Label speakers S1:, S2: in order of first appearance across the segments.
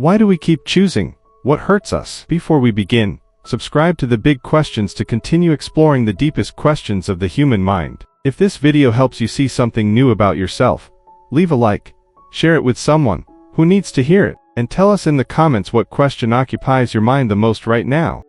S1: Why do we keep choosing what hurts us? Before we begin, subscribe to the Big Questions to continue exploring the deepest questions of the human mind. If this video helps you see something new about yourself, leave a like, share it with someone who needs to hear it, and tell us in the comments what question occupies your mind the most right now.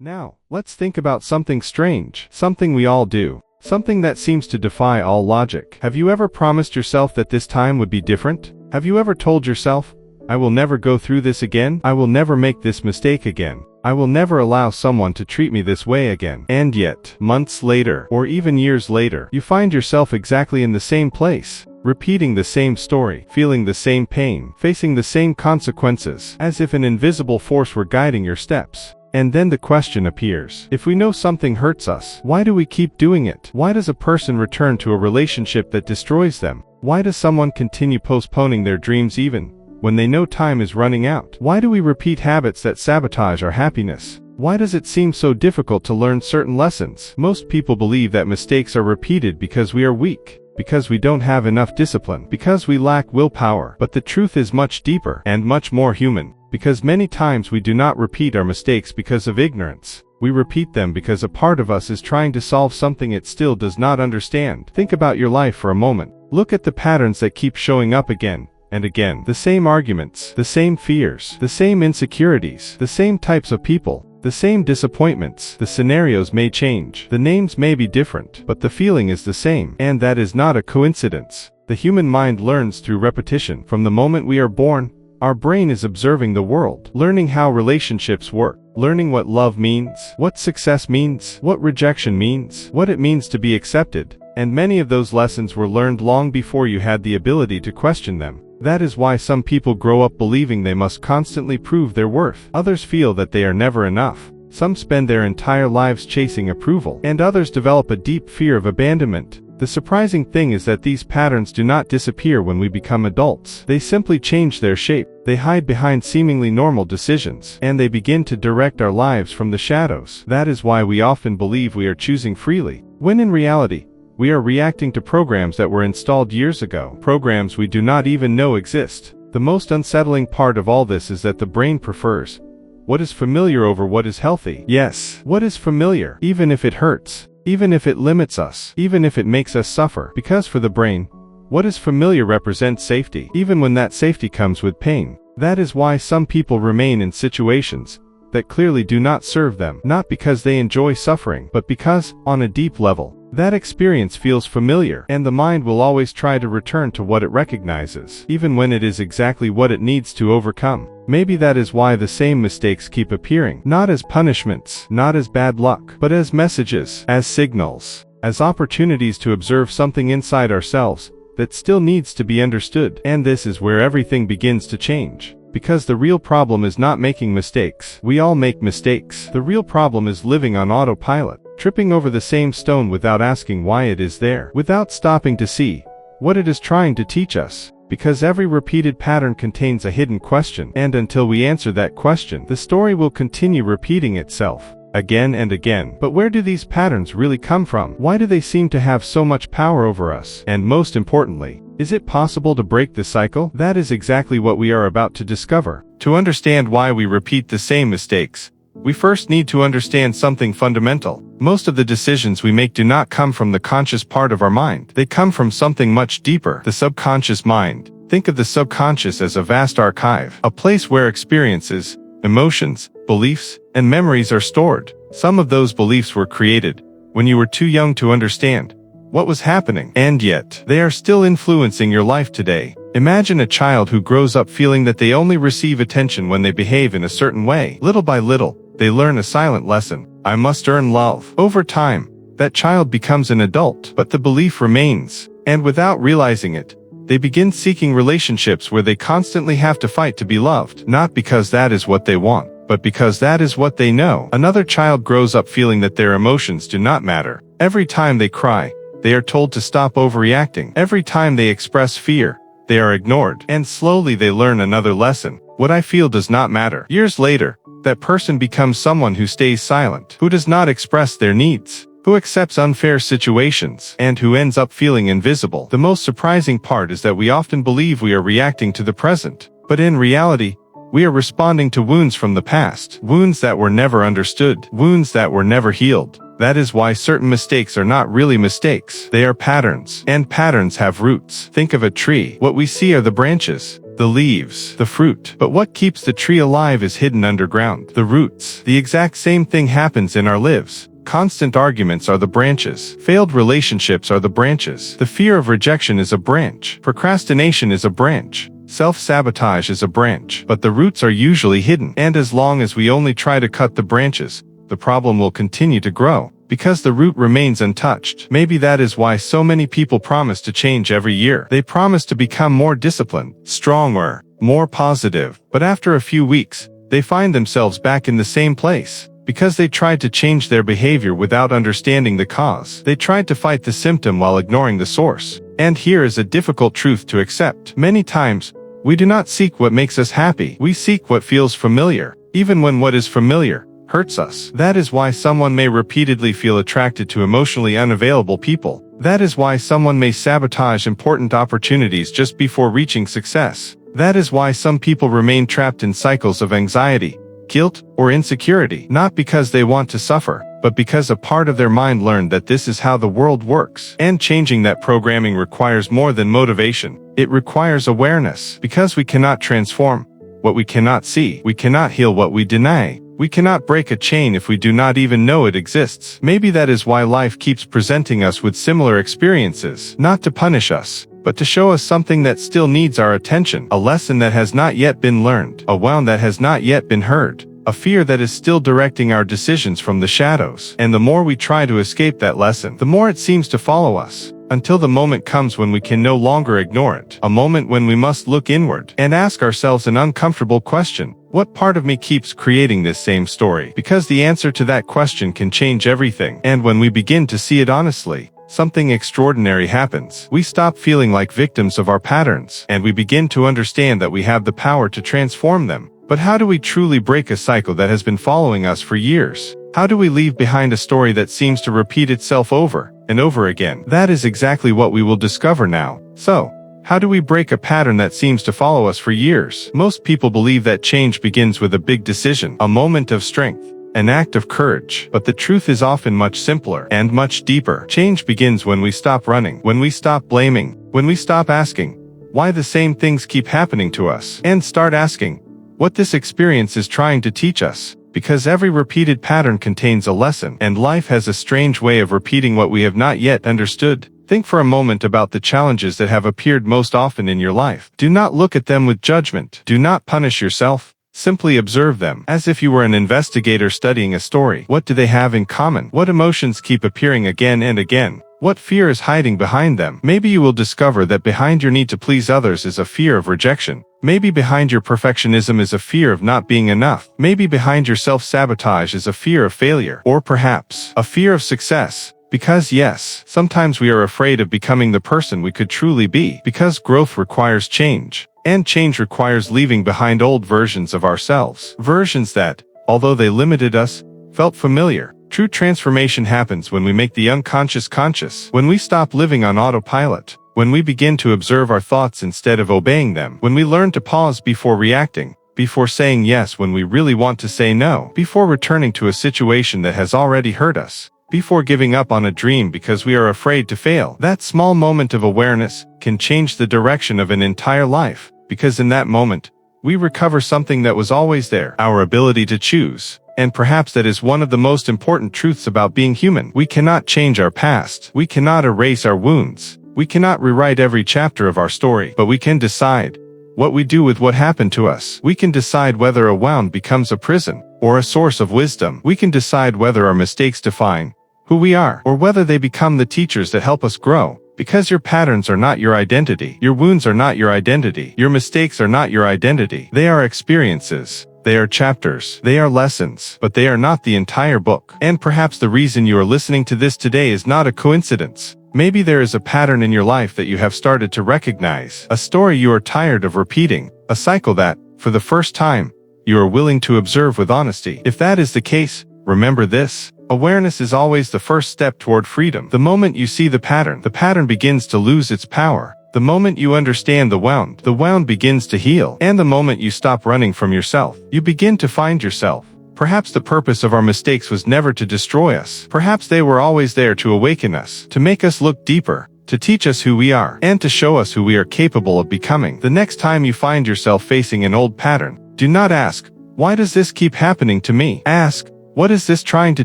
S1: Now, let's think about something strange, something we all do, something that seems to defy all logic. Have you ever promised yourself that this time would be different? Have you ever told yourself, I will never go through this again? I will never make this mistake again. I will never allow someone to treat me this way again. And yet, months later, or even years later, you find yourself exactly in the same place, repeating the same story, feeling the same pain, facing the same consequences, as if an invisible force were guiding your steps. And then the question appears, if we know something hurts us, why do we keep doing it? Why does a person return to a relationship that destroys them? Why does someone continue postponing their dreams even when they know time is running out? Why do we repeat habits that sabotage our happiness? Why does it seem so difficult to learn certain lessons? Most people believe that mistakes are repeated because we are weak, because we don't have enough discipline, because we lack willpower. But the truth is much deeper and much more human. Because many times we do not repeat our mistakes because of ignorance. We repeat them because a part of us is trying to solve something it still does not understand. Think about your life for a moment. Look at the patterns that keep showing up again and again. The same arguments, the same fears, the same insecurities, the same types of people, the same disappointments. The scenarios may change, the names may be different, but the feeling is the same. And that is not a coincidence. The human mind learns through repetition. From the moment we are born, our brain is observing the world, learning how relationships work, learning what love means, what success means, what rejection means, what it means to be accepted. And many of those lessons were learned long before you had the ability to question them. That is why some people grow up believing they must constantly prove their worth. Others feel that they are never enough. Some spend their entire lives chasing approval, and others develop a deep fear of abandonment. The surprising thing is that these patterns do not disappear when we become adults. They simply change their shape. They hide behind seemingly normal decisions, and they begin to direct our lives from the shadows. That is why we often believe we are choosing freely, when in reality, we are reacting to programs that were installed years ago, programs we do not even know exist. The most unsettling part of all this is that the brain prefers what is familiar over what is healthy. Yes, what is familiar, even if it hurts. Even if it limits us, even if it makes us suffer. Because for the brain, what is familiar represents safety, even when that safety comes with pain. That is why some people remain in situations that clearly do not serve them, not because they enjoy suffering, but because, on a deep level, that experience feels familiar, and the mind will always try to return to what it recognizes, even when it is exactly what it needs to overcome. Maybe that is why the same mistakes keep appearing, not as punishments, not as bad luck, but as messages, as signals, as opportunities to observe something inside ourselves that still needs to be understood. And this is where everything begins to change. Because the real problem is not making mistakes. We all make mistakes. The real problem is living on autopilot, tripping over the same stone without asking why it is there, without stopping to see what it is trying to teach us. Because every repeated pattern contains a hidden question, and until we answer that question, the story will continue repeating itself, again and again. But where do these patterns really come from? Why do they seem to have so much power over us? And most importantly, is it possible to break the cycle? That is exactly what we are about to discover. To understand why we repeat the same mistakes, we first need to understand something fundamental. Most of the decisions we make do not come from the conscious part of our mind. They come from something much deeper, the subconscious mind. Think of the subconscious as a vast archive, a place where experiences, emotions, beliefs, and memories are stored. Some of those beliefs were created when you were too young to understand what was happening, and yet they are still influencing your life today. Imagine a child who grows up feeling that they only receive attention when they behave in a certain way. Little by little, they learn a silent lesson: I must earn love. Over time, that child becomes an adult, but the belief remains, and without realizing it, they begin seeking relationships where they constantly have to fight to be loved, not because that is what they want, but because that is what they know. Another child grows up feeling that their emotions do not matter. Every time they cry, they are told to stop overreacting. Every time they express fear, they are ignored. And slowly they learn another lesson: what I feel does not matter. Years later, That person becomes someone who stays silent, who does not express their needs, who accepts unfair situations, and who ends up feeling invisible. The most surprising part is that we often believe we are reacting to the present, but in reality, we are responding to wounds from the past, wounds that were never understood, wounds that were never healed. That is why certain mistakes are not really mistakes. They are patterns, and patterns have roots. Think of a tree. What we see are the branches, the leaves, the fruit. But what keeps the tree alive is hidden underground, the roots. The exact same thing happens in our lives. Constant arguments are the branches. Failed relationships are the branches. The fear of rejection is a branch. Procrastination is a branch. Self-sabotage is a branch. But the roots are usually hidden. And as long as we only try to cut the branches, the problem will continue to grow, because the root remains untouched. Maybe that is why so many people promise to change every year. They promise to become more disciplined, stronger, more positive. But after a few weeks, they find themselves back in the same place. Because they tried to change their behavior without understanding the cause. They tried to fight the symptom while ignoring the source. And here is a difficult truth to accept. Many times, we do not seek what makes us happy. We seek what feels familiar, even when what is familiar hurts us. That is why someone may repeatedly feel attracted to emotionally unavailable people. That is why someone may sabotage important opportunities just before reaching success. That is why some people remain trapped in cycles of anxiety, guilt, or insecurity, not because they want to suffer, but because a part of their mind learned that this is how the world works. And changing that programming requires more than motivation. It requires awareness. Because we cannot transform what we cannot see. We cannot heal what we deny. We cannot break a chain if we do not even know it exists. Maybe that is why life keeps presenting us with similar experiences, not to punish us, but to show us something that still needs our attention, a lesson that has not yet been learned, a wound that has not yet been heard, a fear that is still directing our decisions from the shadows. And the more we try to escape that lesson, the more it seems to follow us, until the moment comes when we can no longer ignore it, a moment when we must look inward and ask ourselves an uncomfortable question. What part of me keeps creating this same story? Because the answer to that question can change everything. And when we begin to see it honestly, something extraordinary happens. We stop feeling like victims of our patterns, and we begin to understand that we have the power to transform them. But how do we truly break a cycle that has been following us for years? How do we leave behind a story that seems to repeat itself over and over again? That is exactly what we will discover now. So, how do we break a pattern that seems to follow us for years? Most people believe that change begins with a big decision, a moment of strength, an act of courage. But the truth is often much simpler and much deeper. Change begins when we stop running, when we stop blaming, when we stop asking why the same things keep happening to us, and start asking what this experience is trying to teach us. Because every repeated pattern contains a lesson, and life has a strange way of repeating what we have not yet understood. Think for a moment about the challenges that have appeared most often in your life. Do not look at them with judgment. Do not punish yourself. Simply observe them, as if you were an investigator studying a story. What do they have in common? What emotions keep appearing again and again? What fear is hiding behind them? Maybe you will discover that behind your need to please others is a fear of rejection. Maybe behind your perfectionism is a fear of not being enough. Maybe behind your self-sabotage is a fear of failure. Or perhaps a fear of success. Because yes, sometimes we are afraid of becoming the person we could truly be. Because growth requires change. And change requires leaving behind old versions of ourselves. Versions that, although they limited us, felt familiar. True transformation happens when we make the unconscious conscious. When we stop living on autopilot. When we begin to observe our thoughts instead of obeying them. When we learn to pause before reacting. Before saying yes when we really want to say no. Before returning to a situation that has already hurt us. Before giving up on a dream because we are afraid to fail. That small moment of awareness can change the direction of an entire life. Because in that moment, we recover something that was always there, our ability to choose. And perhaps that is one of the most important truths about being human. We cannot change our past. We cannot erase our wounds. We cannot rewrite every chapter of our story. But we can decide what we do with what happened to us. We can decide whether a wound becomes a prison or a source of wisdom. We can decide whether our mistakes define who we are, or whether they become the teachers that help us grow. Because your patterns are not your identity. Your wounds are not your identity. Your mistakes are not your identity. They are experiences. They are chapters. They are lessons. But they are not the entire book. And perhaps the reason you are listening to this today is not a coincidence. Maybe there is a pattern in your life that you have started to recognize. A story you are tired of repeating. A cycle that, for the first time, you are willing to observe with honesty. If that is the case, remember this. Awareness is always the first step toward freedom. The moment you see the pattern begins to lose its power. The moment you understand the wound begins to heal. And the moment you stop running from yourself, you begin to find yourself. Perhaps the purpose of our mistakes was never to destroy us. Perhaps they were always there to awaken us, to make us look deeper, to teach us who we are, and to show us who we are capable of becoming. The next time you find yourself facing an old pattern, do not ask, "Why does this keep happening to me?" Ask, "What is this trying to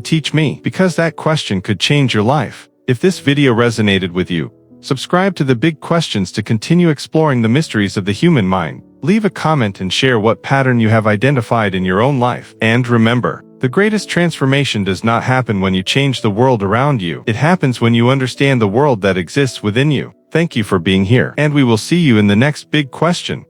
S1: teach me?" Because that question could change your life. If this video resonated with you, subscribe to The Big Questions to continue exploring the mysteries of the human mind. Leave a comment and share what pattern you have identified in your own life. And remember, the greatest transformation does not happen when you change the world around you. It happens when you understand the world that exists within you. Thank you for being here, and we will see you in the next big question.